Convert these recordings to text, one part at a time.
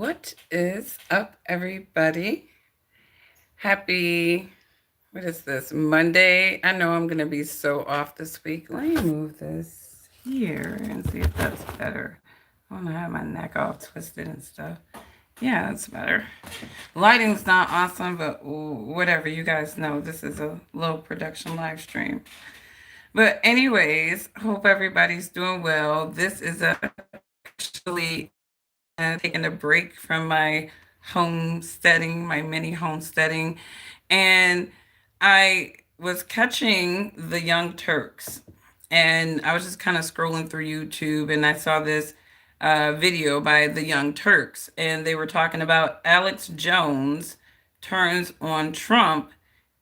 What is up, everybody? Happy, what is this, Monday? I know I'm going to be so off this week. Let me move this here and see if that's better. I want to have my neck all twisted and stuff. Yeah, that's better. Lighting's not awesome, but whatever. You guys know this is a low production live stream. But anyways, hope everybody's doing well. This is actually taking a break from my homesteading, my mini homesteading, and I was catching the Young Turks, and I was just kind of scrolling through YouTube, and I saw this video by the Young Turks, and they were talking about Alex Jones turns on Trump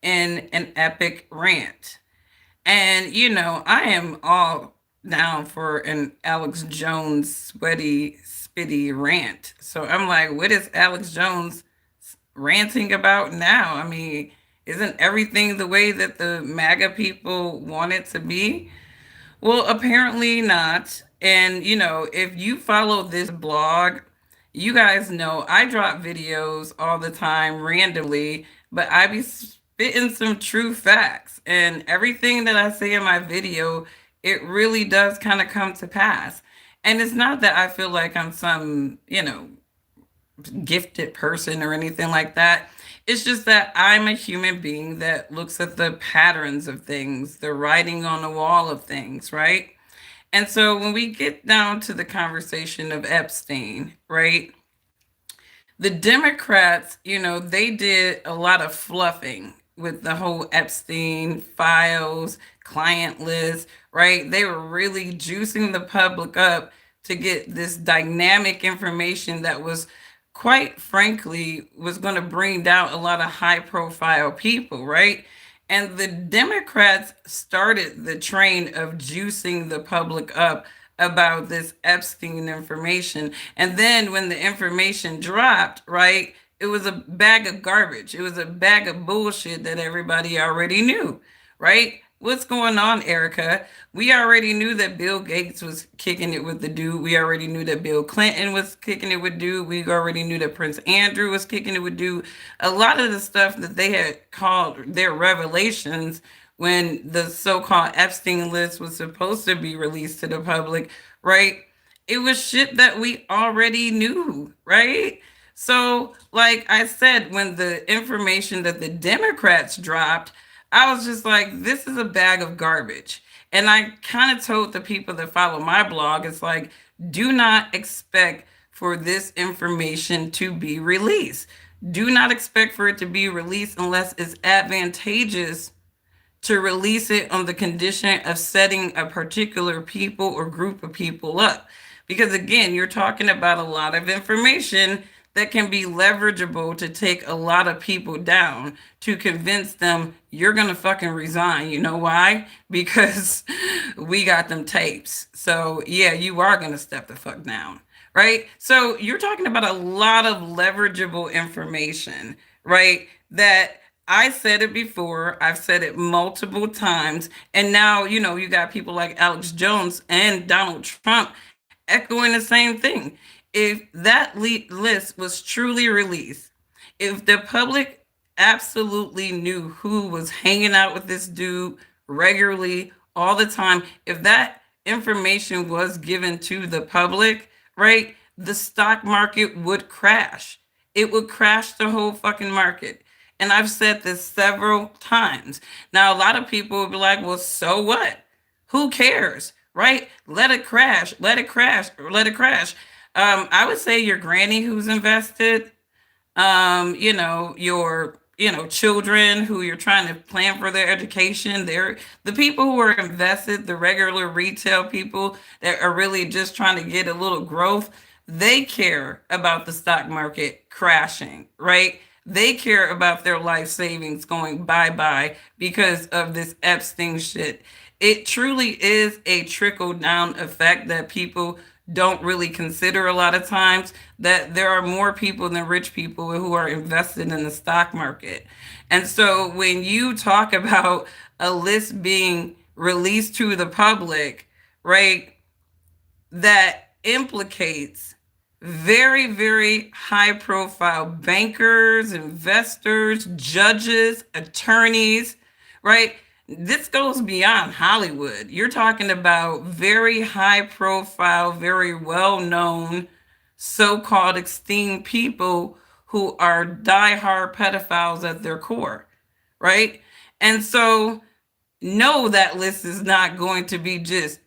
in an epic rant. And, I am all down for an Alex Jones sweaty, spitty rant. So I'm like, what is Alex Jones ranting about now? I mean, isn't everything the way that the MAGA people want it to be? Well, apparently not. And, if you follow this blog, you guys know I drop videos all the time randomly, but I be spitting some true facts. And everything that I say in my video, it really does kind of come to pass. And it's not that I feel like I'm some, gifted person or anything like that. It's just that I'm a human being that looks at the patterns of things, the writing on the wall of things, right? And so when we get down to the conversation of Epstein, right? The Democrats, they did a lot of fluffing with the whole Epstein files, client list, right? They were really juicing the public up to get this dynamic information that was quite frankly was going to bring down a lot of high profile people, right? And the Democrats started the train of juicing the public up about this Epstein information. And then when the information dropped, right, it was a bag of garbage. It was a bag of bullshit that everybody already knew, right? What's going on, Erica? We already knew that Bill Gates was kicking it with the dude. We already knew that Bill Clinton was kicking it with dude. We already knew that Prince Andrew was kicking it with dude. A lot of the stuff that they had called their revelations when the so-called Epstein list was supposed to be released to the public, right? It was shit that we already knew, right? So, like I said, when the information that the Democrats dropped, I was just like, this is a bag of garbage. And I kind of told the people that follow my blog, it's like, do not expect for this information to be released. Do not expect for it to be released unless it's advantageous to release it on the condition of setting a particular people or group of people up. Because again, you're talking about a lot of information that can be leverageable to take a lot of people down to convince them you're going to fucking resign. You know why? Because we got them tapes. So, yeah, you are going to step the fuck down. Right? So, you're talking about a lot of leverageable information, right? That I said it before. I've said it multiple times. And now, you got people like Alex Jones and Donald Trump echoing the same thing. If that list was truly released, if the public absolutely knew who was hanging out with this dude regularly all the time, if that information was given to the public, right, the stock market would crash. It would crash the whole fucking market. And I've said this several times. Now, a lot of people will be like, well, so what? Who cares? Right? Let it crash. Let it crash. Let it crash. I would say your granny who's invested, your children who you're trying to plan for their education. They're the people who are invested, the regular retail people that are really just trying to get a little growth. They care about the stock market crashing, right? They care about their life savings going bye bye because of this Epstein shit. It truly is a trickle down effect that people don't really consider a lot of times, that there are more people than rich people who are invested in the stock market. And so when you talk about a list being released to the public, right, that implicates very, very high profile bankers, investors, judges, attorneys, right? This goes beyond Hollywood. You're talking about very high profile, very well known, so called esteemed people who are diehard pedophiles at their core, right? And so no, that list is not going to be just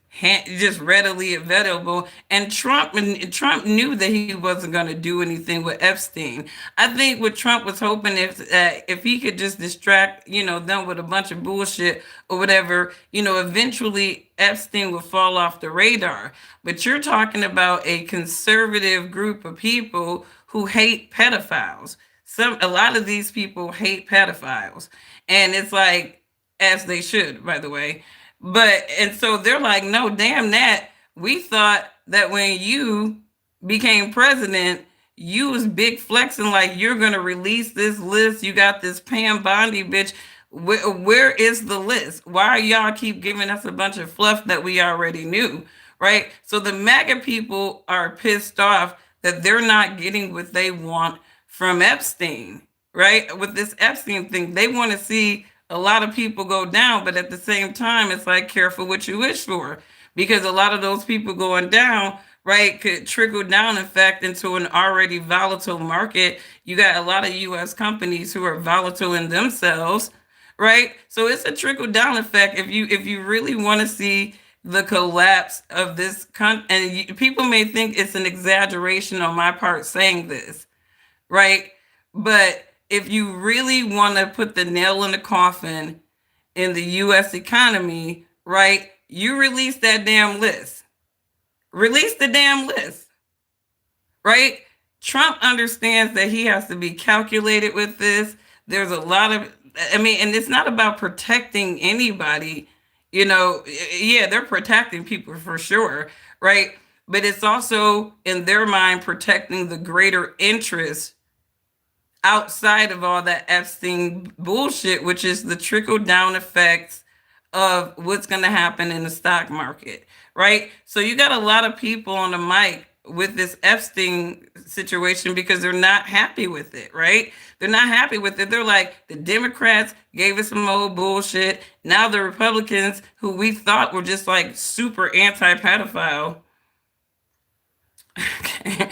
readily available. And Trump knew that he wasn't going to do anything with Epstein. I think what Trump was hoping if he could just distract them with a bunch of bullshit or whatever, eventually Epstein would fall off the radar. But you're talking about a conservative group of people who hate pedophiles. A lot of these people hate pedophiles, and it's like, as they should, by the way. But and so they're like, no, damn that. We thought that when you became president, you was big flexing like you're gonna release this list. You got this Pam Bondi bitch. Where is the list? Why y'all keep giving us a bunch of fluff that we already knew, right? So the MAGA people are pissed off that they're not getting what they want from Epstein, right? With this Epstein thing, they want to see a lot of people go down, but at the same time, it's like careful what you wish for, because a lot of those people going down, right, could trickle down effect into an already volatile market. You got a lot of U.S. companies who are volatile in themselves, right? So it's a trickle down effect. If you really want to see the collapse of this and people may think it's an exaggeration on my part saying this, right? But if you really want to put the nail in the coffin in the US economy, right, you release that damn list. Release the damn list, right? Trump understands that he has to be calculated with this. There's a lot of, I mean, and it's not about protecting anybody, yeah, they're protecting people for sure, right? But it's also in their mind protecting the greater interest outside of all that Epstein bullshit, which is the trickle down effects of what's going to happen in the stock market, right? So you got a lot of people on the mic with this Epstein situation because they're not happy with it, right? They're not happy with it. They're like, the Democrats gave us some old bullshit. Now the Republicans, who we thought were just like super anti-pedophile, okay.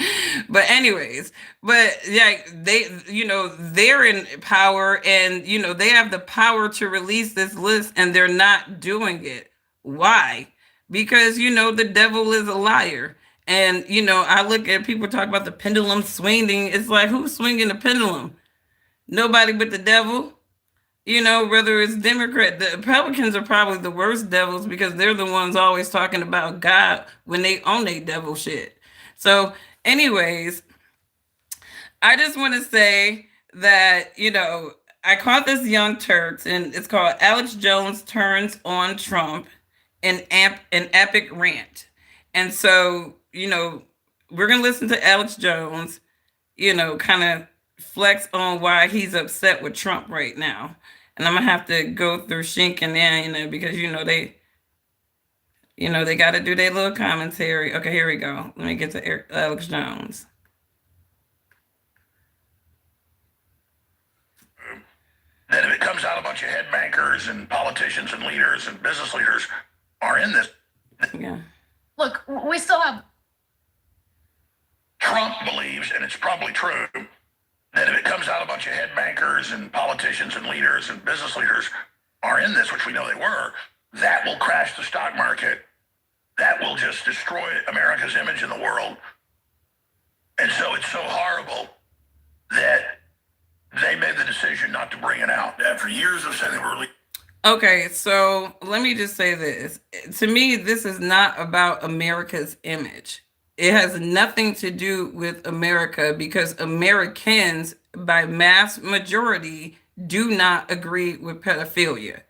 But anyways, but yeah, they're in power, and they have the power to release this list, and they're not doing it. Why? Because the devil is a liar. And I look at people talk about the pendulum swinging. It's like, who's swinging the pendulum? Nobody but the devil. Whether it's Democrat, the Republicans are probably the worst devils because they're the ones always talking about God when they own their devil shit. So, anyways, I just want to say that, I caught this Young Turks, and it's called Alex Jones Turns on Trump, an epic rant. And so, we're going to listen to Alex Jones, kind of flex on why he's upset with Trump right now. And I'm going to have to go through Shink and then, because, they got to do their little commentary. Okay, here we go. Let me get to Alex Jones. That if it comes out a bunch of head bankers and politicians and leaders and business leaders are in this. Yeah. Look, we still have. Trump believes, and it's probably true, that if it comes out a bunch of head bankers and politicians and leaders and business leaders are in this, which we know they were, that will crash the stock market. That will just destroy America's image in the world. And so it's so horrible that they made the decision not to bring it out after years of saying they were released. Okay, so let me just say this. To me, this is not about America's image. It has nothing to do with America because Americans, by mass majority, do not agree with pedophilia.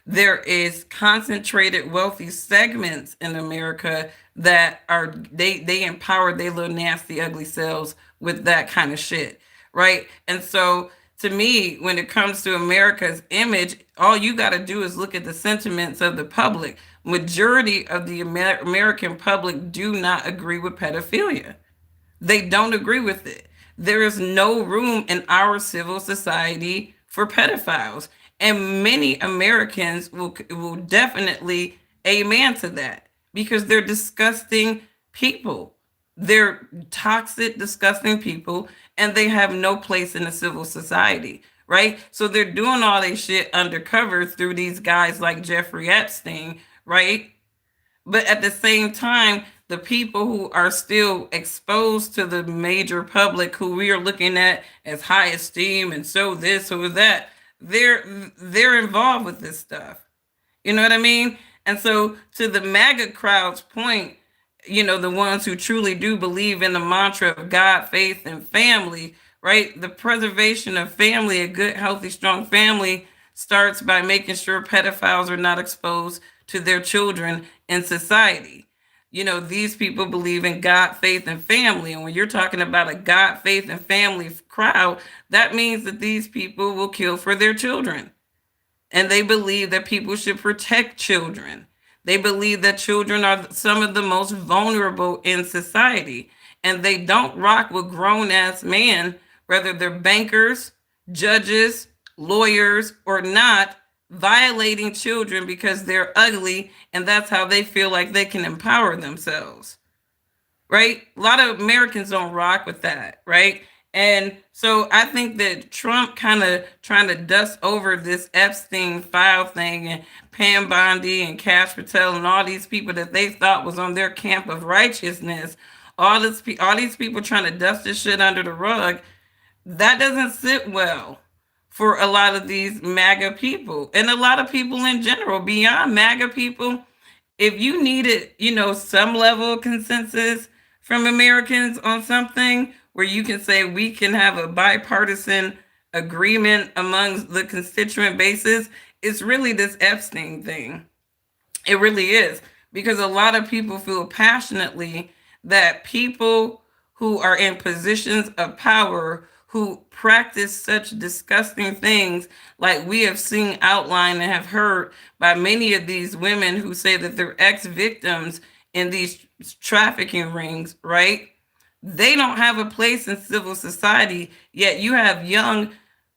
There is concentrated wealthy segments in America that are they empower their little nasty ugly selves with that kind of shit, right? And so to me, when it comes to America's image, all you got to do is look at the sentiments of the public. Majority of the American public do not agree with pedophilia, They don't agree with it. There is no room in our civil society for pedophiles. And many Americans will definitely amen to that because they're disgusting people. They're toxic, disgusting people, and they have no place in a civil society, right? So they're doing all this shit undercover through these guys like Jeffrey Epstein, right? But at the same time, the people who are still exposed to the major public, who we are looking at as high esteem and so this or that, they're involved with this stuff. You know what I mean? And so, to the MAGA crowd's point, the ones who truly do believe in the mantra of God, faith, and family, right? The preservation of family, a good, healthy, strong family, starts by making sure pedophiles are not exposed to their children in society. These people believe in God, faith, and family. And when you're talking about a God, faith, and family crowd, that means that these people will kill for their children. And they believe that people should protect children. They believe that children are some of the most vulnerable in society. And they don't rock with grown ass men, whether they're bankers, judges, lawyers, or not, violating children because they're ugly and that's how they feel like they can empower themselves, right? A lot of Americans don't rock with that, right? And so I think that Trump kind of trying to dust over this Epstein file thing and Pam Bondi and Cash Patel and all these people that they thought was on their camp of righteousness, all these people trying to dust this shit under the rug, that doesn't sit well for a lot of these MAGA people and a lot of people in general, beyond MAGA people. If you needed, some level of consensus from Americans on something where you can say we can have a bipartisan agreement among the constituent bases, it's really this Epstein thing. It really is. Because a lot of people feel passionately that people who are in positions of power who practice such disgusting things, like we have seen outlined and have heard by many of these women who say that they're ex victims in these trafficking rings, right? They don't have a place in civil society, yet you have young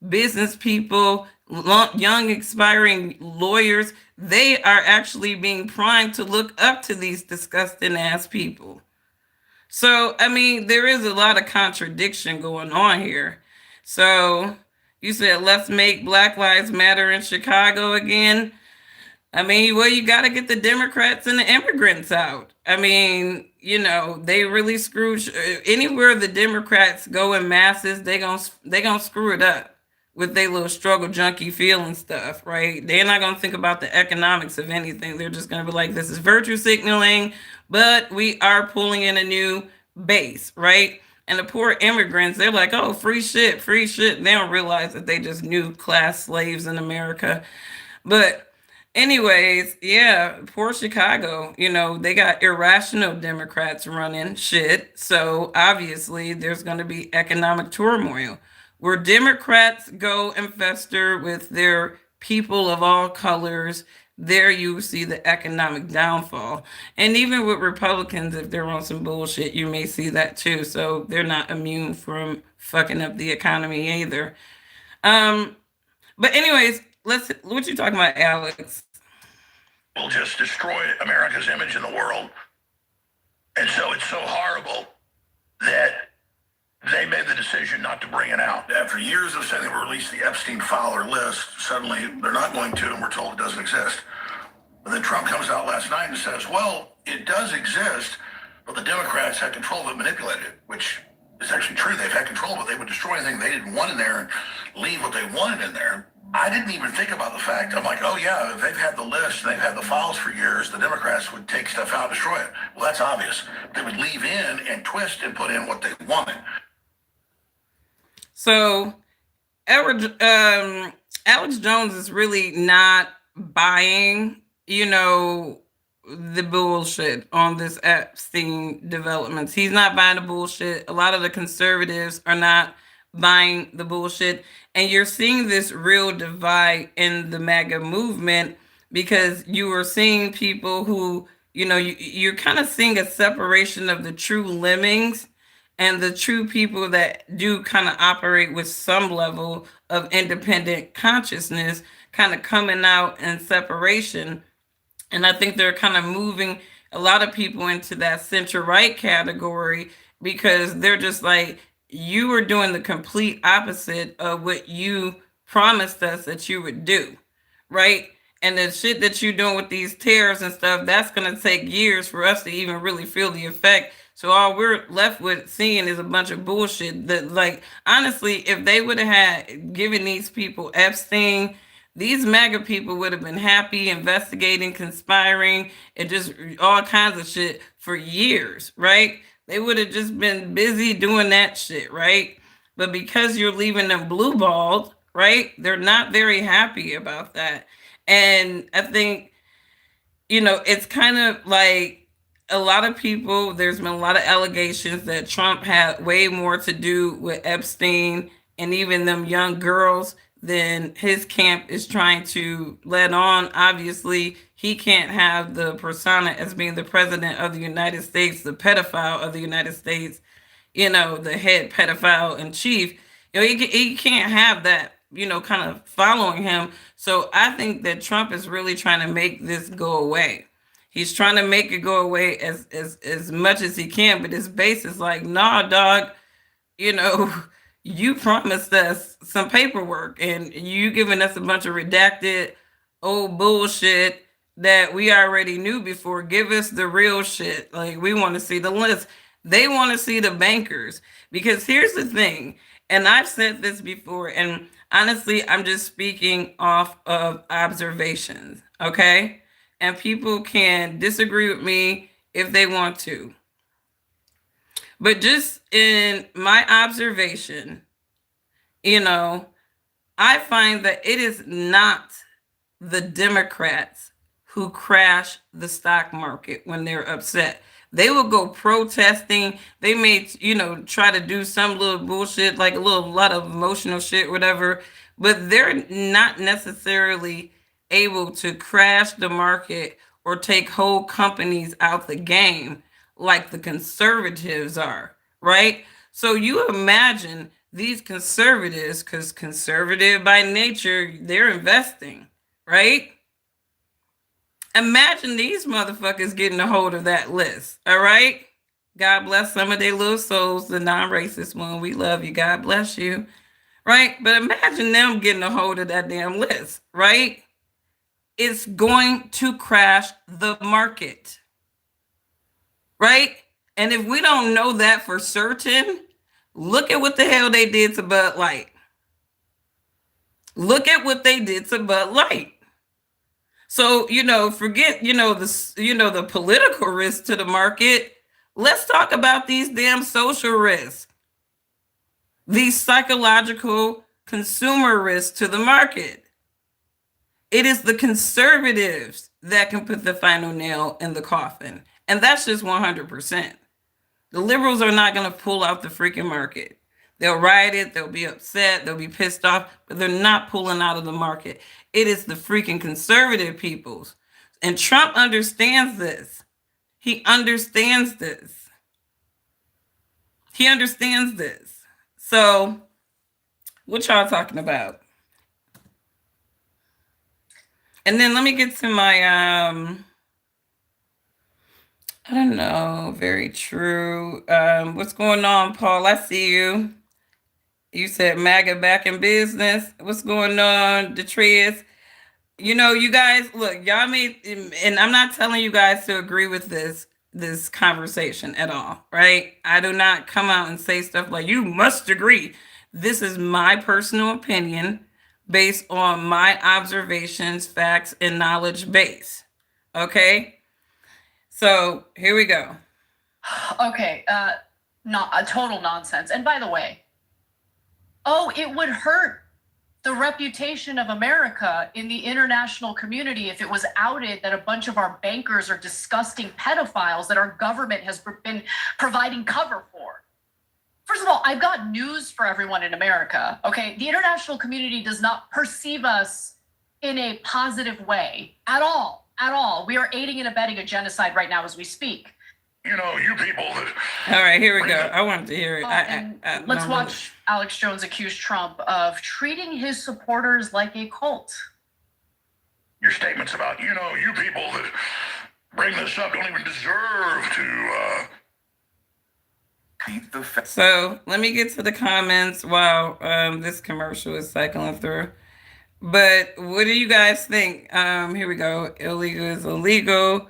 business people, young aspiring lawyers. They are actually being primed to look up to these disgusting ass people. So, I mean, there is a lot of contradiction going on here. So, you said, let's make Black Lives Matter in Chicago again. I mean, well, you got to get the Democrats and the immigrants out. I mean, they really screw anywhere the Democrats go in masses, they gonna screw it up with their little struggle junkie feeling stuff, right? They're not gonna think about the economics of anything. They're just gonna be like, this is virtue signaling, but we are pulling in a new base, right? And the poor immigrants, they're like, oh, free shit, free shit. They don't realize that they just new class slaves in America. But anyways, yeah, poor Chicago, they got irrational Democrats running shit. So obviously there's going to be economic turmoil. Where Democrats go and fester with their people of all colors, there you see the economic downfall. And even with Republicans, if they're on some bullshit, you may see that too. So they're not immune from fucking up the economy either. Um, but anyways, what you talking about, Alex? Will just destroy America's image in the world. And so it's so horrible that they made the decision not to bring it out. After years of saying they would release the Epstein file or list, suddenly they're not going to, and we're told it doesn't exist. But then Trump comes out last night and says, well, it does exist, but the Democrats had control of it, manipulated it, which is actually true. They've had control, but they would destroy anything they didn't want in there and leave what they wanted in there. I didn't even think about the fact. I'm like, oh yeah, if they've had the list and they've had the files for years, the Democrats would take stuff out and destroy it. Well, that's obvious. They would leave in and twist and put in what they wanted. So, Alex Jones is really not buying, the bullshit on this Epstein developments. He's not buying the bullshit. A lot of the conservatives are not buying the bullshit. And you're seeing this real divide in the MAGA movement because you are seeing people who, you're kind of seeing a separation of the true lemmings and the true people that do kind of operate with some level of independent consciousness kind of coming out in separation. And I think they're kind of moving a lot of people into that center right category because they're just like, you are doing the complete opposite of what you promised us that you would do, right? And the shit that you're doing with these tariffs and stuff, that's going to take years for us to even really feel the effect. So all we're left with seeing is a bunch of bullshit that, like, honestly, if they would have had given these people Epstein, these MAGA people would have been happy investigating, conspiring, and just all kinds of shit for years, right? They would have just been busy doing that shit, right? But because you're leaving them blue balled, right? They're not very happy about that. And I think, it's kind of like a lot of people, there's been a lot of allegations that Trump had way more to do with Epstein and even them young girls than his camp is trying to let on. Obviously, he can't have the persona as being the president of the United States, the pedophile of the United States, the head pedophile in chief. He can't have that, kind of following him. So I think that Trump is really trying to make this go away. He's trying to make it go away as much as he can, but his base is like, nah, dog, you know, you promised us some paperwork and you giving us a bunch of redacted old bullshit that we already knew before. Give us the real shit. Like, we want to see the list. They want to see the bankers. Because here's the thing, and I've said this before, and honestly, I'm just speaking off of observations, okay? And people can disagree with me if they want to. But just in my observation, I find that it is not the Democrats who crash the stock market when they're upset. They will go protesting. They may, try to do some little bullshit, like a lot of emotional shit, whatever, but they're not necessarily able to crash the market or take whole companies out the game like the conservatives are, right? So you imagine these conservatives, because conservative by nature, they're investing, right? Imagine these motherfuckers getting a hold of that list, all right? God bless some of their little souls, the non-racist one. We love you. God bless you, right? But imagine them getting a hold of that damn list, right? It's going to crash the market, right? And if we don't know that for certain, look at what the hell they did to Bud Light. Look at what they did to Bud Light. So, forget, the political risk to the market. Let's talk about these damn social risks. These psychological consumer risks to the market. It is the conservatives that can put the final nail in the coffin. And that's just 100%. The liberals are not going to pull out the freaking market. They'll ride it, they'll be upset, they'll be pissed off, but they're not pulling out of the market. It is the freaking conservative peoples. And Trump understands this. He understands this. He understands this. So, what y'all talking about? And then let me get to my, I don't know, very true. What's going on, Paul? I see you. You said MAGA back in business. What's going on, Detrius? You guys, look, y'all made, and I'm not telling you guys to agree with this conversation at all, right? I do not come out and say stuff like, you must agree. This is my personal opinion based on my observations, facts, and knowledge base. Okay? So here we go. Okay, not a total nonsense. And by the way, it would hurt the reputation of America in the international community if it was outed that a bunch of our bankers are disgusting pedophiles that our government has been providing cover for. First of all, I've got news for everyone in America, okay? The international community does not perceive us in a positive way at all, at all. We are aiding and abetting a genocide right now as we speak. You people that. All right, here we go. I wanted to hear it. And let's watch Alex Jones accuse Trump of treating his supporters like a cult. Your statements about, you people that bring this up don't even deserve to. So let me get to the comments while this commercial is cycling through. But what do you guys think? Here we go. Illegal is illegal.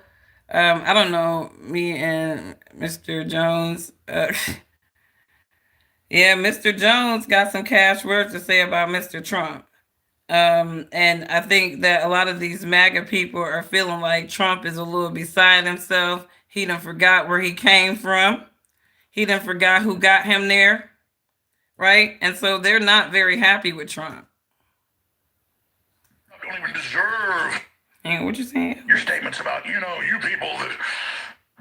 I don't know. Me and Mr. Jones. Yeah, Mr. Jones got some cash words to say about Mr. Trump. And I think that a lot of these MAGA people are feeling like Trump is a little beside himself. He done forgot where he came from. He done forgot who got him there. Right? And so they're not very happy with Trump. Don't even deserve. And what you saying? Your statements about, you people that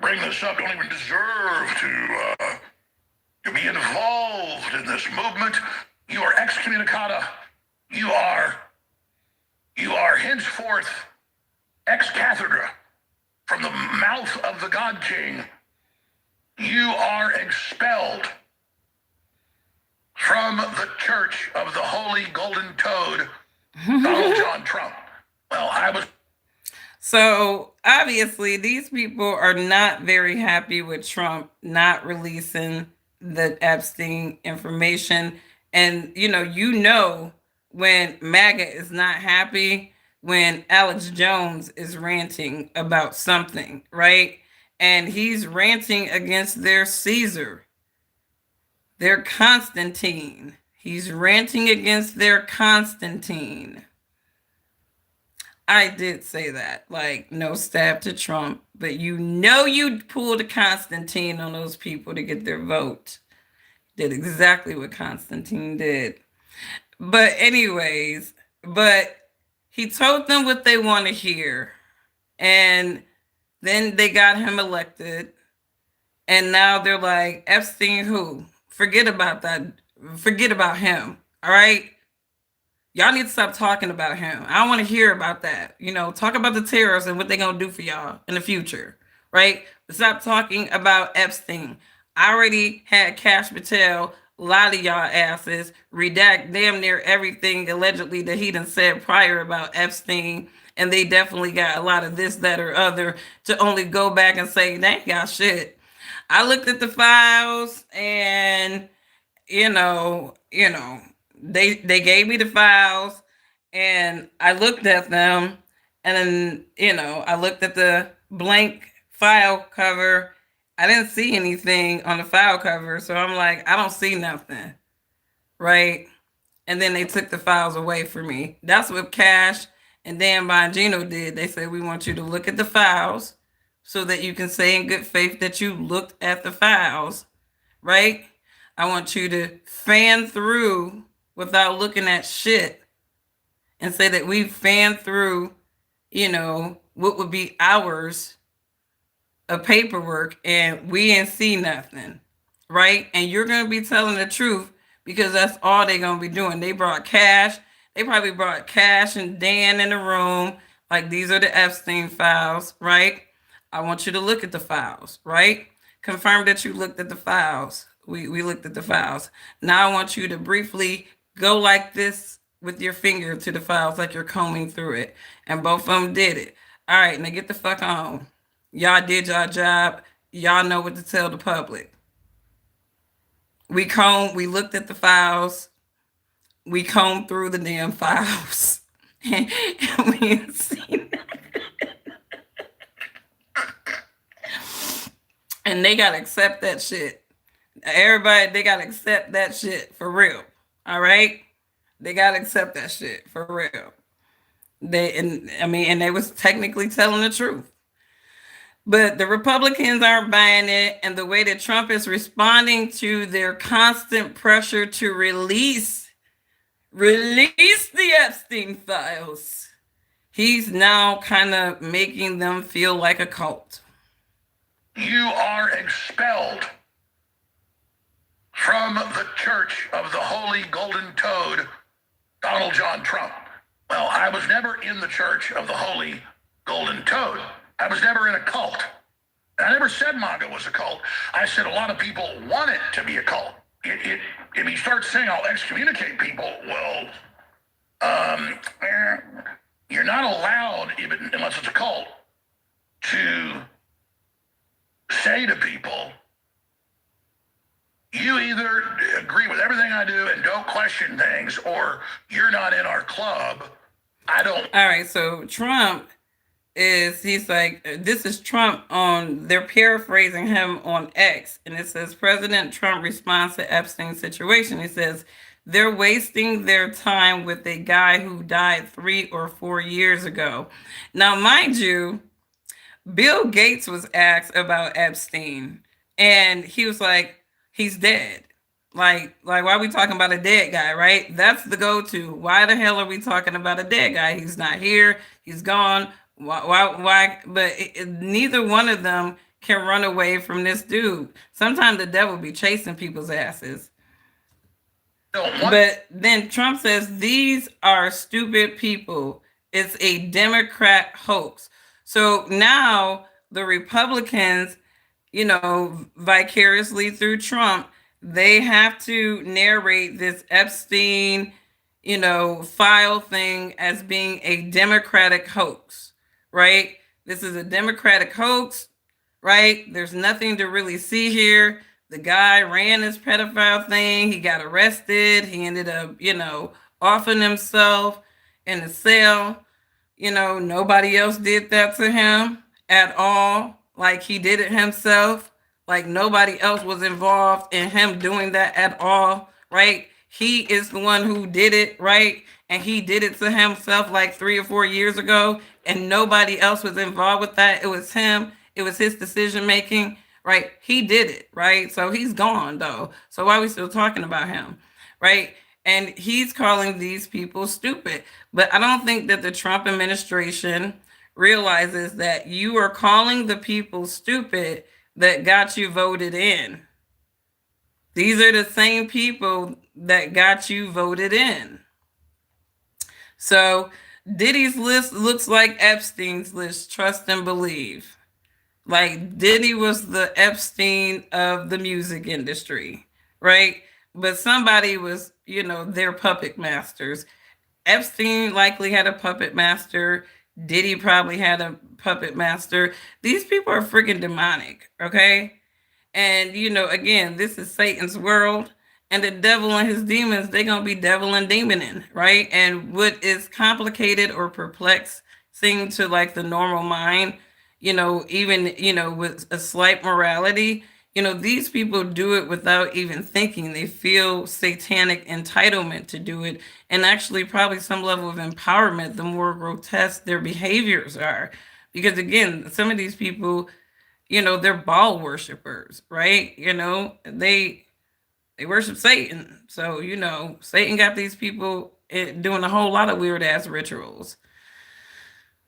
bring this up don't even deserve to be involved in this movement. You are excommunicata. You are henceforth ex cathedra from the mouth of the God King. You are expelled from the Church of the Holy Golden Toad, Donald John Trump. Well, So obviously, these people are not very happy with Trump not releasing the Epstein information. And, when MAGA is not happy, when Alex Jones is ranting about something, right? And he's ranting against their Caesar, their Constantine. He's ranting against their Constantine. I did say that, like, no stab to Trump, but you pulled a Constantine on those people to get their vote. Did exactly what Constantine did. But anyways, he told them what they want to hear. And then they got him elected. And now they're like, Epstein who? Forget about that. Forget about him. All right? Y'all need to stop talking about him. I don't want to hear about that. Talk about the terrorists and what they're going to do for y'all in the future, right? But stop talking about Epstein. I already had Cash Patel, a lot of y'all asses, redact damn near everything allegedly that he done said prior about Epstein. And they definitely got a lot of this, that, or other to only go back and say, they ain't got shit. I looked at the files and, they gave me the files and I looked at them and then, I looked at the blank file cover. I didn't see anything on the file cover. So I'm like, I don't see nothing. Right. And then they took the files away from me. That's what Cash and Dan Bongino did. They said, we want you to look at the files so that you can say in good faith that you looked at the files. Right. I want you to fan through without looking at shit and say that we fanned through, what would be hours of paperwork and we didn't see nothing, right? And you're going to be telling the truth because that's all they're going to be doing. They brought Cash. They probably brought Cash and Dan in the room. Like, these are the Epstein files, right? I want you to look at the files, right? Confirm that you looked at the files. We looked at the files. Now I want you to briefly go like this with your finger to the files like you're combing through it. And both of them did it. All right, now get the fuck on. Y'all did your job. Y'all know what to tell the public. We looked at the files. We combed through the damn files. And we didn't see that. And they got to accept that shit. Everybody, they got to accept that shit for real. All right? They got to accept that shit for real. And they was technically telling the truth. But the Republicans aren't buying it. And the way that Trump is responding to their constant pressure to release the Epstein files, he's now kind of making them feel like a cult. You are expelled from the Church of the Holy Golden Toad, Donald John Trump. Well, I was never in the Church of the Holy Golden Toad. I was never in a cult. I never said MAGA was a cult. I said a lot of people want it to be a cult. If you start saying I'll excommunicate people, well, you're not allowed, even unless it's a cult, to say to people, you either agree with everything I do and don't question things, or you're not in our club. I don't. All right, so Trump he's like, this is Trump they're paraphrasing him on X, and it says President Trump responds to Epstein's situation. He says they're wasting their time with a guy who died 3 or 4 years ago. Now, mind you, Bill Gates was asked about Epstein, and he was like, he's dead. Why are we talking about a dead guy, right? That's the go-to. Why the hell are we talking about a dead guy? He's not here. He's gone. Why? But neither one of them can run away from this dude. Sometimes the devil be chasing people's asses. But then Trump says these are stupid people. It's a Democrat hoax. So now the Republicans, vicariously through Trump, they have to narrate this Epstein, file thing as being a Democratic hoax, right? This is a Democratic hoax, right? There's nothing to really see here. The guy ran this pedophile thing. He got arrested. He ended up, offing himself in a cell. Nobody else did that to him at all. Like he did it himself. Like nobody else was involved in him doing that at all, right? He is the one who did it, right? And he did it to himself like 3 or 4 years ago, and nobody else was involved with that. It was him. It was his decision making, right? He did it, right? So he's gone though. So why are we still talking about him, right? And he's calling these people stupid. But I don't think that the Trump administration realizes that you are calling the people stupid that got you voted in. These are the same people that got you voted in. So Diddy's list looks like Epstein's list, trust and believe. Like Diddy was the Epstein of the music industry, right? But somebody was, their puppet masters. Epstein likely had a puppet master. Diddy probably had a puppet master. These people are freaking demonic, okay? And, again, this is Satan's world. And the devil and his demons, they're going to be devil and demoning, right? And what is complicated or perplexing to like the normal mind, even, with a slight morality, these people do it without even thinking. They feel satanic entitlement to do it, and actually probably some level of empowerment the more grotesque their behaviors are. Because again, some of these people, they're Baal worshipers, right? They worship Satan. So, Satan got these people doing a whole lot of weird ass rituals.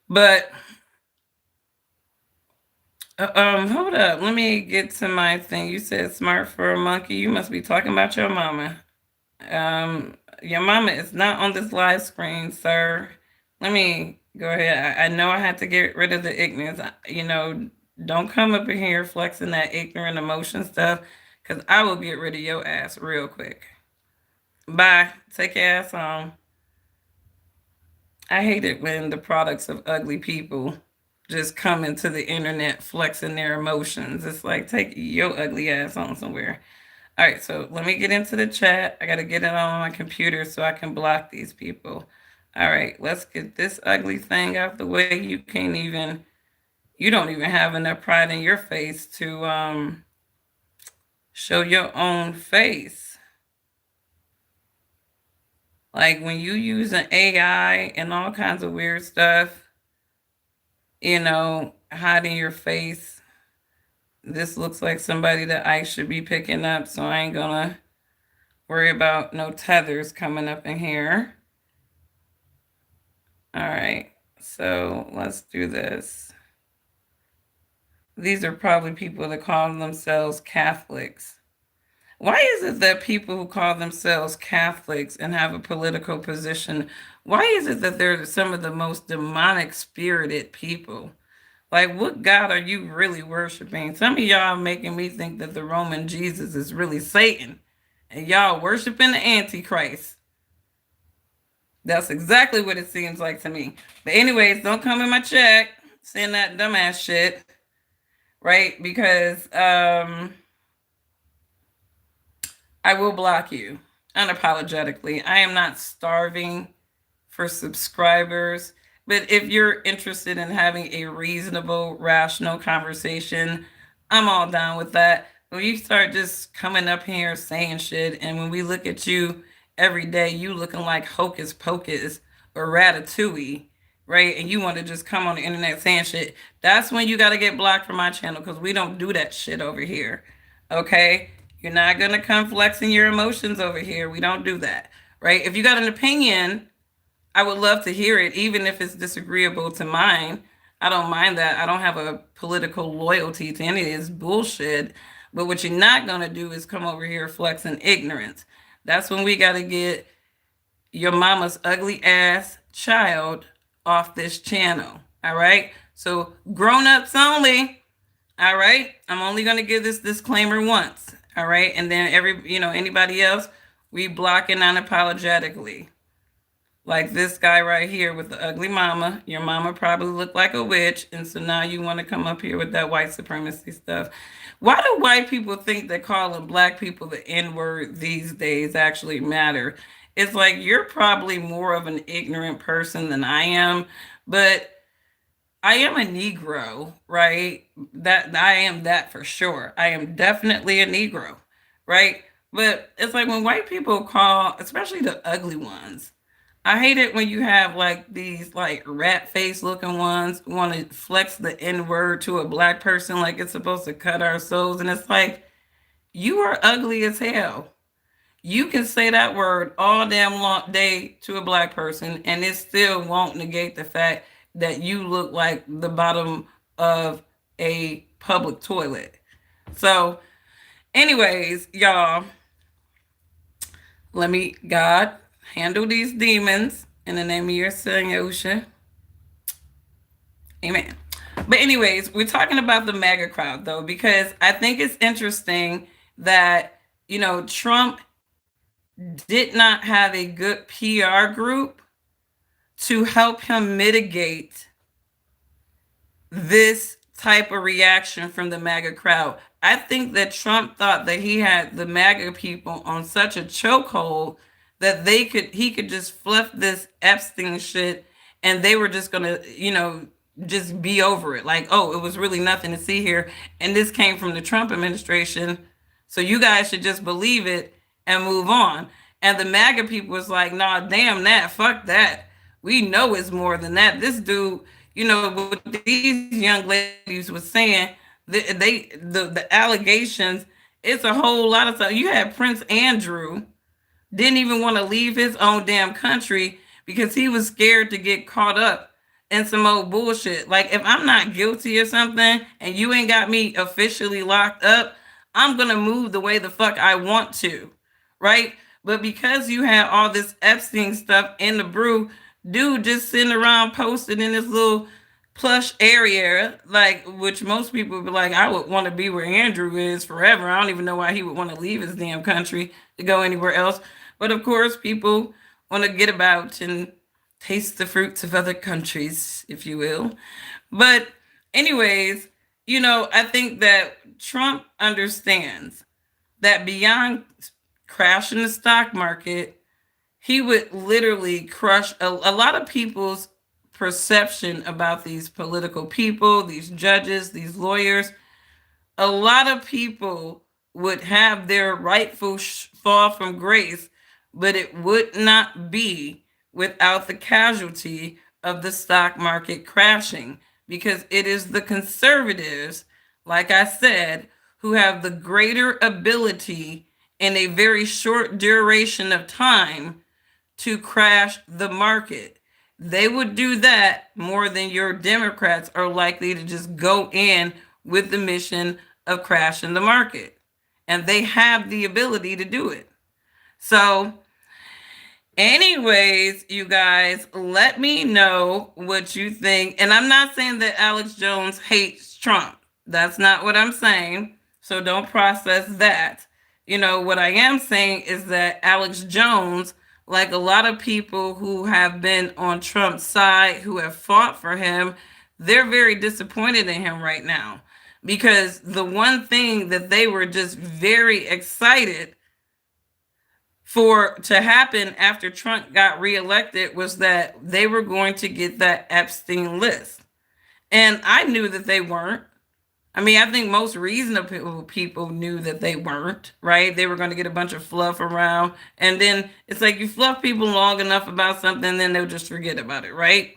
But hold up. Let me get to my thing. You said smart for a monkey. You must be talking about your mama. Your mama is not on this live screen, sir. Let me go ahead. I know I had to get rid of the ignorance. Don't come up in here flexing that ignorant emotion stuff, because I will get rid of your ass real quick. Bye. Take your ass home. I hate it when the products of ugly people just come into the internet flexing their emotions. It's like, take your ugly ass on somewhere. All right, so let me get into the chat. I got to get it on my computer so I can block these people. All right, let's get this ugly thing out the way. You don't even have enough pride in your face to show your own face. Like when you use an AI and all kinds of weird stuff, hiding your face. This looks like somebody that I should be picking up, so I ain't gonna worry about no tethers coming up in here. All right, so let's do this. These are probably people that call themselves Catholics. Why is it that people who call themselves Catholics and have a political position, why is it that they're some of the most demonic spirited people? Like, what God are you really worshiping? Some of y'all making me think that the Roman Jesus is really Satan, and y'all worshiping the Antichrist. That's exactly what it seems like to me. But anyways, don't come in my check saying that dumbass shit, right? Because I will block you unapologetically. I am not starving for subscribers. But if you're interested in having a reasonable, rational conversation, I'm all down with that. When you start just coming up here saying shit, and when we look at you every day, you looking like Hocus Pocus or Ratatouille, right? And you want to just come on the internet saying shit, that's when you got to get blocked from my channel because we don't do that shit over here, okay? You're not going to come flexing your emotions over here. We don't do that, right? If you got an opinion, I would love to hear it, even if it's disagreeable to mine. I don't mind that. I don't have a political loyalty to any of this bullshit. But what you're not going to do is come over here flexing ignorance. That's when we got to get your mama's ugly ass child off this channel. All right? So, grown ups only. All right? I'm only going to give this disclaimer once. All right? And then anybody else, we blocking unapologetically. Like this guy right here with the ugly mama. Your mama probably looked like a witch. And so now you want to come up here with that white supremacy stuff. Why do white people think that calling black people the N-word these days actually matter? It's like you're probably more of an ignorant person than I am. But I am a Negro, right? That I am that for sure. I am definitely a Negro, right? But it's like when white people call, especially the ugly ones, I hate it when you have like these like rat face looking ones want to flex the N word to a black person like it's supposed to cut our souls. And it's like, you are ugly as hell. You can say that word all damn long day to a black person, and it still won't negate the fact that you look like the bottom of a public toilet. So, anyways, y'all, let me, God, handle these demons in the name of your son, Yosha. Amen. But anyways, we're talking about the MAGA crowd, though, because I think it's interesting that, Trump did not have a good PR group to help him mitigate this type of reaction from the MAGA crowd. I think that Trump thought that he had the MAGA people on such a chokehold that he could just fluff this Epstein shit and they were just gonna, just be over it. Like, oh, it was really nothing to see here. And this came from the Trump administration. So you guys should just believe it and move on. And the MAGA people was like, nah, damn that, fuck that. We know it's more than that. This dude, what these young ladies was saying, the allegations, it's a whole lot of stuff. You had Prince Andrew didn't even want to leave his own damn country because he was scared to get caught up in some old bullshit. Like, if I'm not guilty or something and you ain't got me officially locked up, I'm going to move the way the fuck I want to, right? But because you had all this Epstein stuff in the brew, dude just sitting around posted in this little plush area, like, which most people would be like, I would want to be where Andrew is forever. I don't even know why he would want to leave his damn country to go anywhere else. But of course, people want to get about and taste the fruits of other countries, if you will. But anyways, I think that Trump understands that beyond crashing the stock market, he would literally crush a lot of people's perception about these political people, these judges, these lawyers. A lot of people would have their rightful fall from grace, but it would not be without the casualty of the stock market crashing, because it is the conservatives, like I said, who have the greater ability in a very short duration of time to crash the market. They would do that more than your Democrats are likely to just go in with the mission of crashing the market. And they have the ability to do it. So Anyways, you guys, let me know what you think. And I'm not saying that Alex Jones hates Trump. That's not what I'm saying. So don't process that. What I am saying is that Alex Jones, like a lot of people who have been on Trump's side, who have fought for him, they're very disappointed in him right now. Because the one thing that they were just very excited for to happen after Trump got reelected was that they were going to get that Epstein list. And I knew that they weren't. I mean, I think most reasonable people knew that they weren't, right? They were going to get a bunch of fluff around. And then it's like you fluff people long enough about something, then they'll just forget about it, right?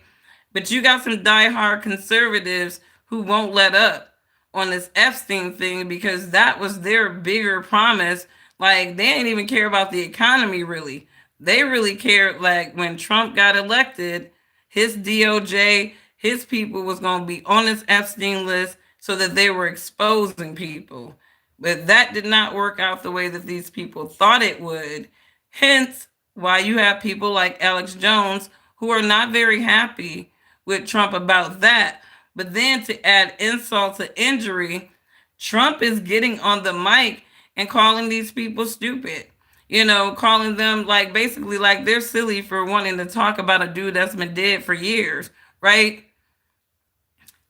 But you got some diehard conservatives who won't let up on this Epstein thing because that was their bigger promise. Like, they didn't even care about the economy, really. They really cared, like, when Trump got elected, his DOJ, his people was going to be on this Epstein list so that they were exposing people. But that did not work out the way that these people thought it would. Hence, why you have people like Alex Jones who are not very happy with Trump about that. But then to add insult to injury, Trump is getting on the mic and calling these people stupid. Calling them like basically like they're silly for wanting to talk about a dude that's been dead for years, right?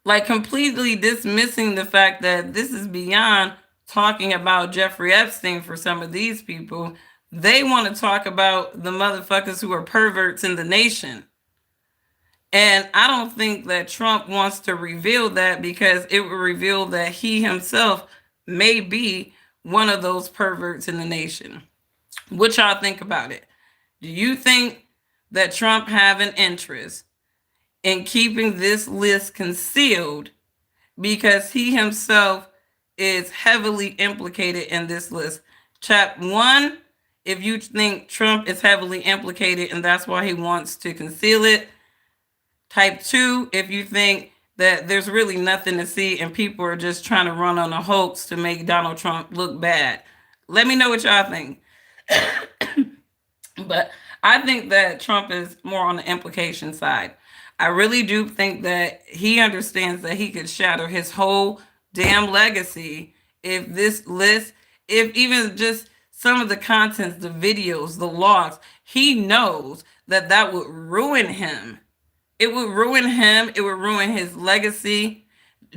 Like completely dismissing the fact that this is beyond talking about Jeffrey Epstein for some of these people. They want to talk about the motherfuckers who are perverts in the nation. And I don't think that Trump wants to reveal that because it would reveal that he himself may be one of those perverts in the nation. What y'all think about it? Do you think that Trump have an interest in keeping this list concealed because he himself is heavily implicated in this list? Chap 1, if you think Trump is heavily implicated and that's why he wants to conceal it. Type 2, if you think that there's really nothing to see and people are just trying to run on a hoax to make Donald Trump look bad. Let me know what y'all think. But I think that Trump is more on the implication side. I really do think that he understands that he could shatter his whole damn legacy if this list, if even just some of the contents, the videos, the logs, he knows that that would ruin him. It would ruin him. It would ruin his legacy,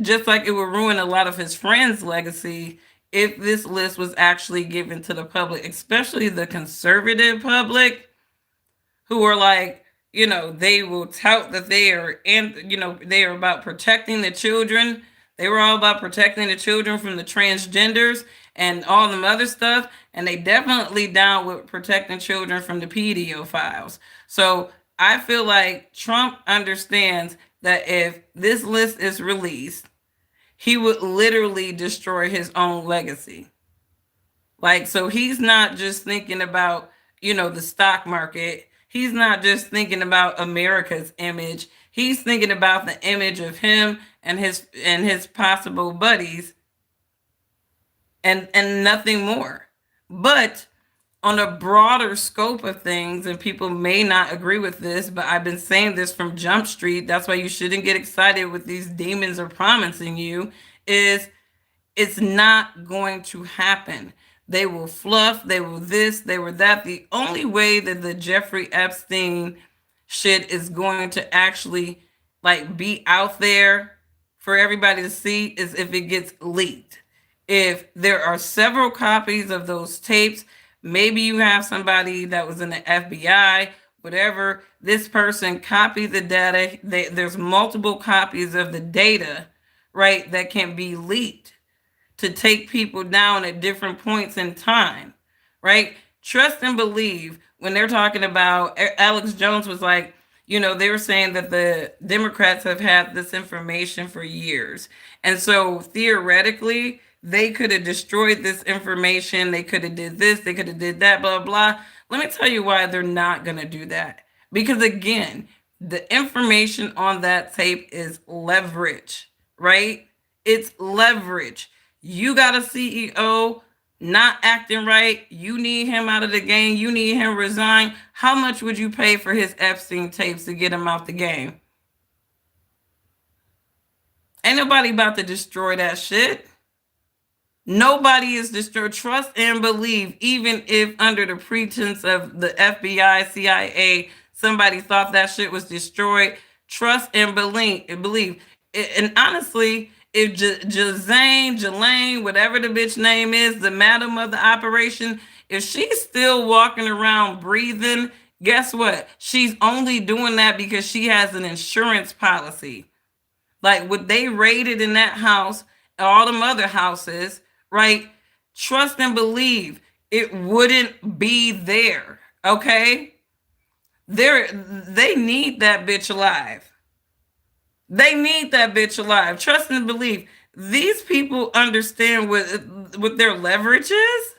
just like it would ruin a lot of his friends' legacy if this list was actually given to the public, especially the conservative public who are like, they will tout that they are, and, they are about protecting the children. They were all about protecting the children from the transgenders and all them other stuff. And they definitely down with protecting children from the pedophiles. So I feel like Trump understands that if this list is released, he would literally destroy his own legacy. Like, so he's not just thinking about, the stock market. He's not just thinking about America's image. He's thinking about the image of him and his possible buddies and nothing more. But on a broader scope of things, and people may not agree with this, but I've been saying this from Jump Street. That's why you shouldn't get excited with these demons are promising you, is it's not going to happen. They will fluff, they will this, they were that. The only way that the Jeffrey Epstein shit is going to actually like be out there for everybody to see is if it gets leaked. If there are several copies of those tapes, maybe you have somebody that was in the FBI, whatever, this person copied the data. There's multiple copies of the data, right, that can be leaked to take people down at different points in time, right? Trust and believe when they're talking about, Alex Jones was like, they were saying that the Democrats have had this information for years. And so theoretically, they could have destroyed this information. They could have did this. They could have did that, blah, blah. Let me tell you why they're not going to do that. Because again, the information on that tape is leverage, right? It's leverage. You got a CEO not acting right, you need him out of the game, you need him resign. How much would you pay for his Epstein tapes to get him out the game? Ain't nobody about to destroy that shit. Nobody is destroyed. Trust and believe, even if under the pretense of the FBI, CIA, somebody thought that shit was destroyed. Trust and believe. And honestly, if Jelaine, whatever the bitch name is, the madam of the operation, if she's still walking around breathing, guess what? She's only doing that because she has an insurance policy. Like what they raided in that house, all them other houses, right? Trust and believe it wouldn't be there. Okay? They need that bitch alive. They need that bitch alive. Trust and believe. These people understand what their leverage is.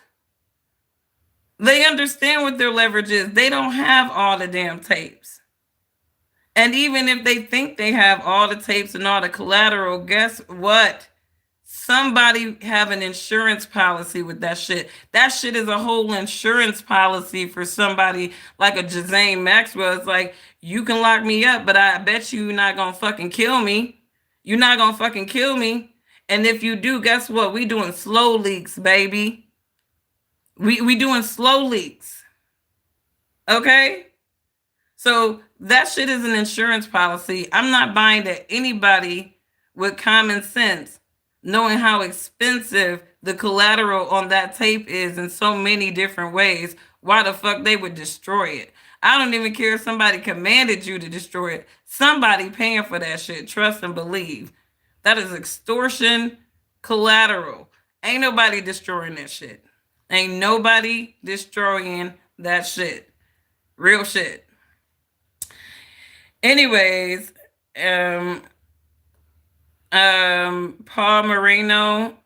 They understand what their leverage is. They don't have all the damn tapes. And even if they think they have all the tapes and all the collateral, guess what? Somebody have an insurance policy with that shit. That shit is a whole insurance policy for somebody like a Jazane Maxwell. It's like, you can lock me up, but I bet you're not gonna fucking kill me. You're not gonna fucking kill me. And if you do, guess what? We doing slow leaks, baby. We doing slow leaks. Okay? So that shit is an insurance policy. I'm not buying that anybody with common sense, knowing how expensive the collateral on that tape is in so many different ways, why the fuck they would destroy it. I don't even care if somebody commanded you to destroy it. Somebody paying for that shit. Trust and believe. That is extortion collateral. Ain't nobody destroying that shit. Ain't nobody destroying that shit. Real shit. Anyways, Paul Moreno,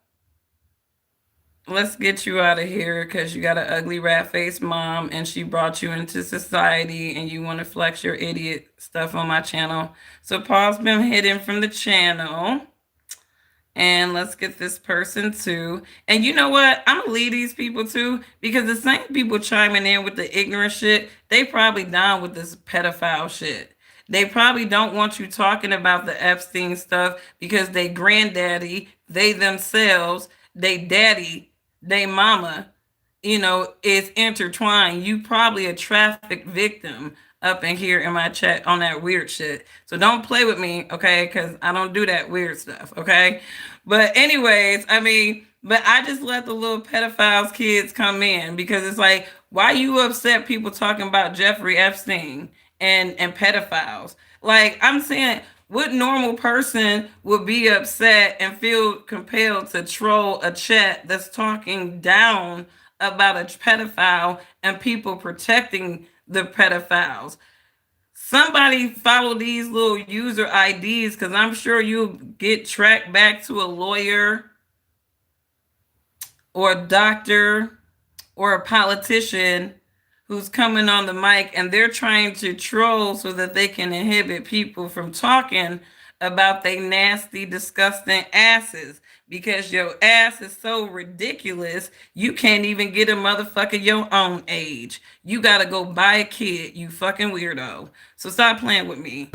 let's get you out of here because you got an ugly rat-faced mom and she brought you into society and you want to flex your idiot stuff on my channel. So Paul's been hidden from the channel. And let's get this person too. And you know what? I'm gonna leave these people too, because the same people chiming in with the ignorant shit, they probably down with this pedophile shit. They probably don't want you talking about the Epstein stuff because they granddaddy, they themselves, they daddy, they mama, is intertwined. You probably a traffic victim up in here in my chat on that weird shit. So don't play with me, okay? Because I don't do that weird stuff, okay? But anyways, but I just let the little pedophiles kids come in because it's like, why you upset people talking about Jeffrey Epstein and pedophiles? Like, I'm saying, what normal person would be upset and feel compelled to troll a chat that's talking down about a pedophile and people protecting the pedophiles? Somebody follow these little user IDs because I'm sure you'll get tracked back to a lawyer or a doctor or a politician who's coming on the mic and they're trying to troll so that they can inhibit people from talking about they nasty, disgusting asses because your ass is so ridiculous, you can't even get a motherfucker your own age. You gotta go buy a kid, you fucking weirdo. So stop playing with me.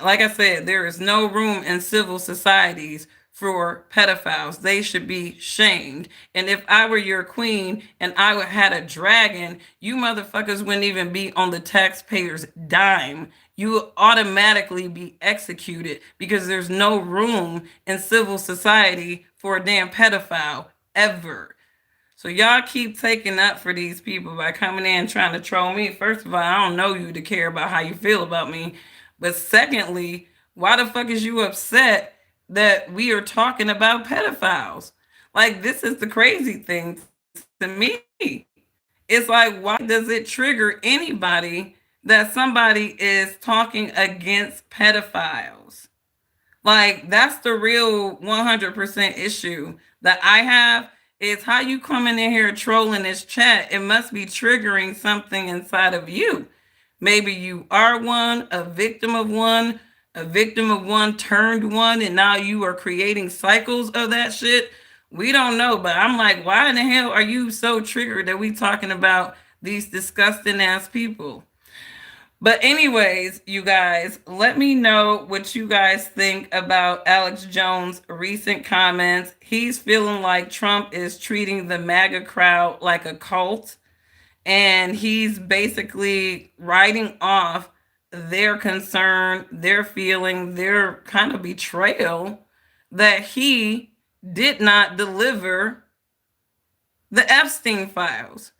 Like I said, there is no room in civil societies for pedophiles. They should be shamed. And if I were your queen and I had a dragon, you motherfuckers wouldn't even be on the taxpayer's dime. You will automatically be executed because there's no room in civil society for a damn pedophile ever. So y'all keep taking up for these people by coming in trying to troll me. First of all, I don't know you to care about how you feel about me. But secondly, why the fuck is you upset that we are talking about pedophiles? Like, this is the crazy thing to me. It's like, why does it trigger anybody that somebody is talking against pedophiles? Like, that's the real 100% issue that I have, is how you coming in here trolling this chat. It must be triggering something inside of you. Maybe you are one, a victim of one turned one, and now you are creating cycles of that shit. We don't know, but I'm like, why in the hell are you so triggered that we talking about these disgusting ass people? But anyways, you guys, let me know what you guys think about Alex Jones' recent comments. He's feeling like Trump is treating the MAGA crowd like a cult, and he's basically writing off their concern, their feeling, their kind of betrayal that he did not deliver the Epstein files.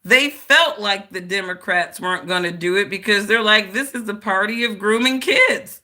They felt like the Democrats weren't going to do it because they're like, this is the party of grooming kids.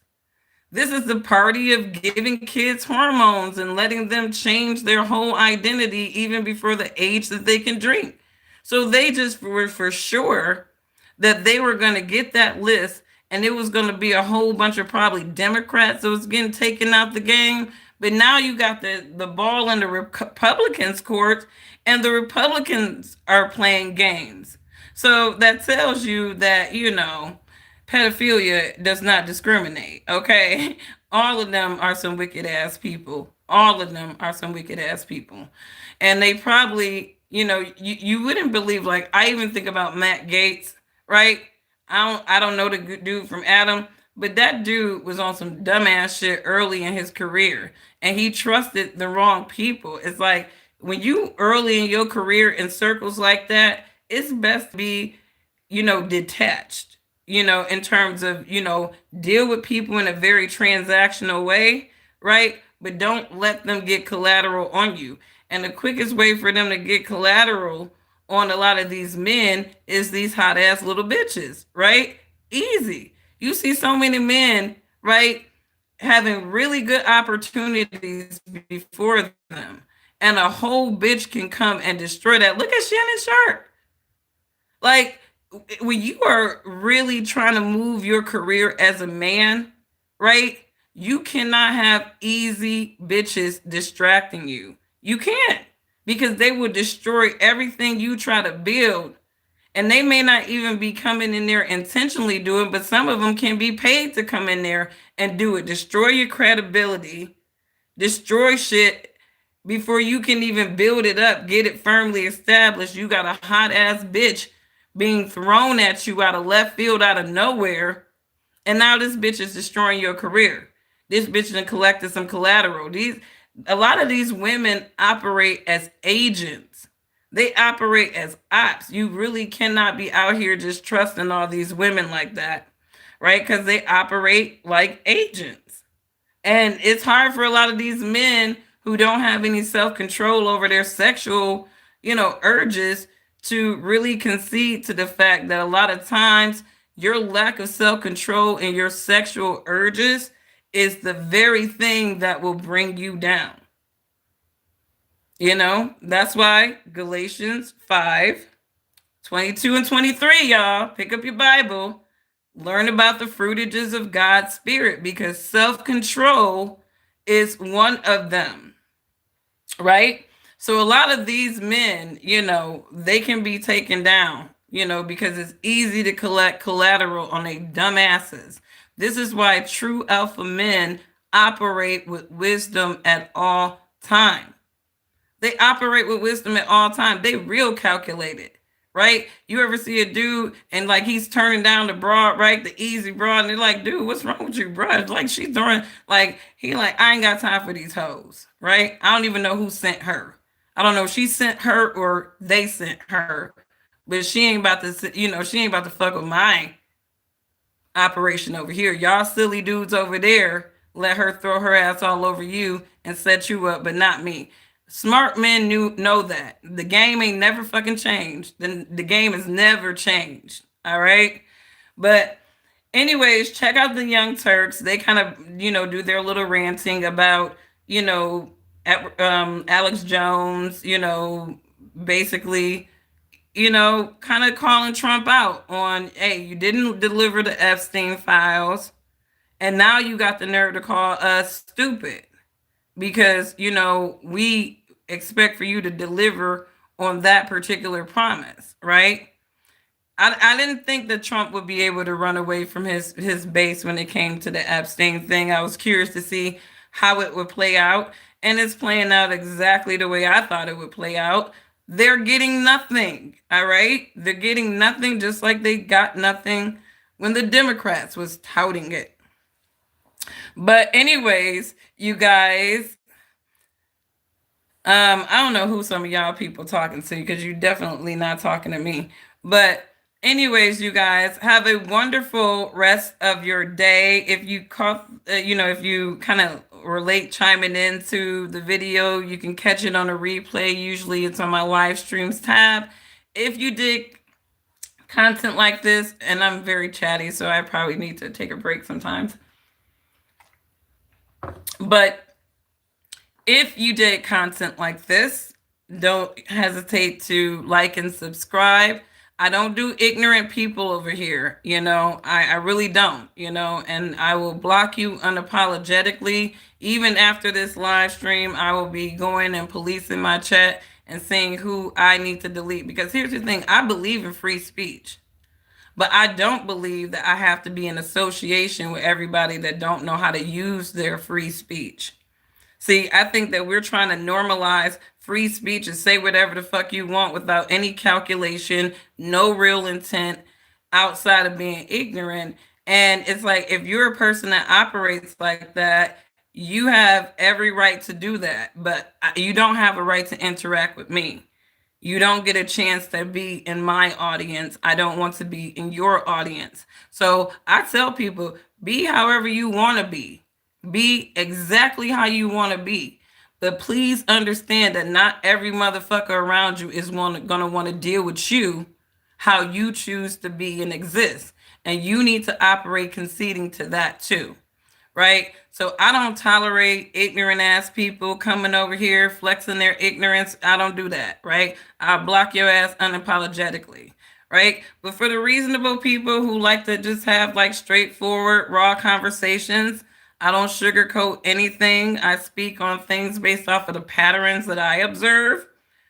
This is the party of giving kids hormones and letting them change their whole identity even before the age that they can drink. So they just were for sure that they were going to get that list, and it was going to be a whole bunch of probably Democrats that was getting taken out the game. But now you got the ball in the Republicans' court, and the Republicans are playing games. So that tells you that, pedophilia does not discriminate, okay? All of them are some wicked ass people. All of them are some wicked ass people. And they probably, you wouldn't believe, like, I even think about Matt Gaetz, right? I don't know the dude from Adam, but that dude was on some dumbass shit early in his career, and he trusted the wrong people. It's like when you early in your career in circles like that, it's best to be, detached, in terms of, deal with people in a very transactional way, right? But don't let them get collateral on you. And the quickest way for them to get collateral on a lot of these men is these hot ass little bitches, right? Easy. You see so many men, right, having really good opportunities before them, and a whole bitch can come and destroy that. Look at Shannon Sharp. Like, when you are really trying to move your career as a man, right? You cannot have easy bitches distracting you. You can't, because they will destroy everything you try to build. And they may not even be coming in there intentionally doing, but some of them can be paid to come in there and do it. Destroy your credibility, destroy shit before you can even build it up, get it firmly established. You got a hot ass bitch being thrown at you out of left field, out of nowhere, and now this bitch is destroying your career. This bitch done collected some collateral. A lot of these women operate as agents. They operate as ops. You really cannot be out here just trusting all these women like that, right? Because they operate like agents. And it's hard for a lot of these men who don't have any self-control over their sexual, urges, to really concede to the fact that a lot of times your lack of self-control and your sexual urges is the very thing that will bring you down. That's why Galatians 5:22 and 23, y'all, pick up your Bible, learn about the fruitages of God's Spirit, because self-control is one of them, right? So a lot of these men, they can be taken down, because it's easy to collect collateral on a dumbasses. This is why true alpha men operate with wisdom at all time. They operate with wisdom at all time. They real calculated, right? You ever see a dude and like he's turning down the broad, right? The easy broad, and they're like, dude, what's wrong with you, bro? It's like she's throwing, like, he like, I ain't got time for these hoes, right? I don't even know who sent her. I don't know if she sent her or they sent her, but she ain't about to, she ain't about to fuck with my operation over here. Y'all silly dudes over there, let her throw her ass all over you and set you up, but not me. Smart men know that. The game ain't never fucking changed. The game has never changed. All right. But anyways, check out the Young Turks. They kind of, do their little ranting about, Alex Jones, basically, kind of calling Trump out on, hey, you didn't deliver the Epstein files, and now you got the nerve to call us stupid because, we expect for you to deliver on that particular promise, right? I didn't think that Trump would be able to run away from his base when it came to the Epstein thing. I was curious to see how it would play out. and it's playing out exactly the way I thought it would play out, they're getting nothing. All right? They're getting nothing, just like they got nothing when the Democrats was touting it. But anyways, you guys, I don't know who some of y'all people talking to, because you're definitely not talking to me. But anyways, you guys have a wonderful rest of your day. If you caught, if you kind of relate chiming into the video, you can catch it on a replay. Usually it's on my live streams tab. If you did content like this, and I'm very chatty, so I probably need to take a break sometimes. But if you did content like this, don't hesitate to like and subscribe. I don't do ignorant people over here, I really don't, and I will block you unapologetically. Even after this live stream, I will be going and policing my chat and seeing who I need to delete. Because here's the thing, I believe in free speech, but I don't believe that I have to be in association with everybody that don't know how to use their free speech. See, I think that we're trying to normalize free speech and say whatever the fuck you want without any calculation, no real intent outside of being ignorant. And it's like, if you're a person that operates like that, you have every right to do that, but you don't have a right to interact with me. You don't get a chance to be in my audience. I don't want to be in your audience. So I tell people, be however you want to be. Be exactly how you want to be. But please understand that not every motherfucker around you is going to want to deal with you how you choose to be and exist. And you need to operate conceding to that too. Right? So I don't tolerate ignorant ass people coming over here flexing their ignorance. I don't do that. Right? I'll block your ass unapologetically. Right? But for the reasonable people who like to just have like straightforward, raw conversations, I don't sugarcoat anything. I speak on things based off of the patterns that I observe,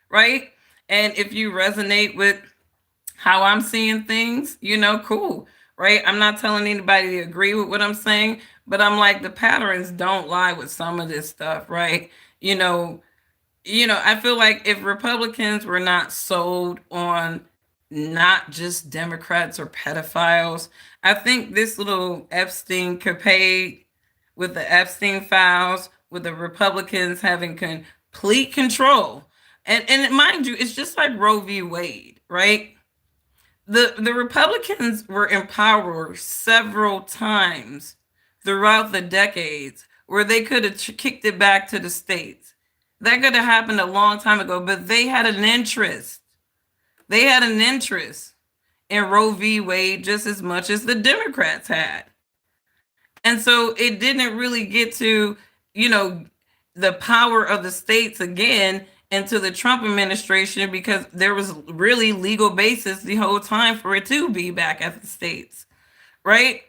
right? And if you resonate with how I'm seeing things, cool, right? I'm not telling anybody to agree with what I'm saying, but I'm like, the patterns don't lie with some of this stuff, right? I feel like if Republicans were not sold on not just Democrats or pedophiles, I think this little Epstein capade with the Epstein files, with the Republicans having complete control. And mind you, it's just like Roe v. Wade, right? The Republicans were in power several times throughout the decades where they could have kicked it back to the states. That could have happened a long time ago, but they had an interest. They had an interest in Roe v. Wade just as much as the Democrats had. And so it didn't really get to, the power of the states again into the Trump administration, because there was really legal basis the whole time for it to be back at the states, right?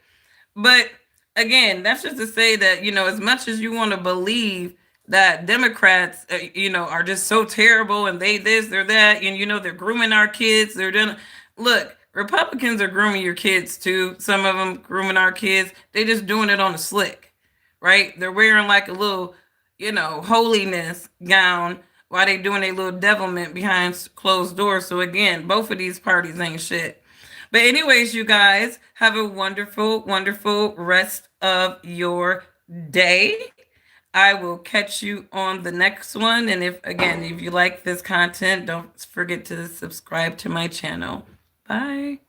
But again, that's just to say that, as much as you want to believe that Democrats, are just so terrible and they this, they're that, and, they're grooming our kids, they're doing, look, Republicans are grooming your kids too. Some of them grooming our kids. They just doing it on the slick, right? They're wearing like a little, holiness gown while they doing a little devilment behind closed doors. So again, both of these parties ain't shit. But anyways, you guys, have a wonderful, wonderful rest of your day. I will catch you on the next one. And if you like this content, don't forget to subscribe to my channel. Bye.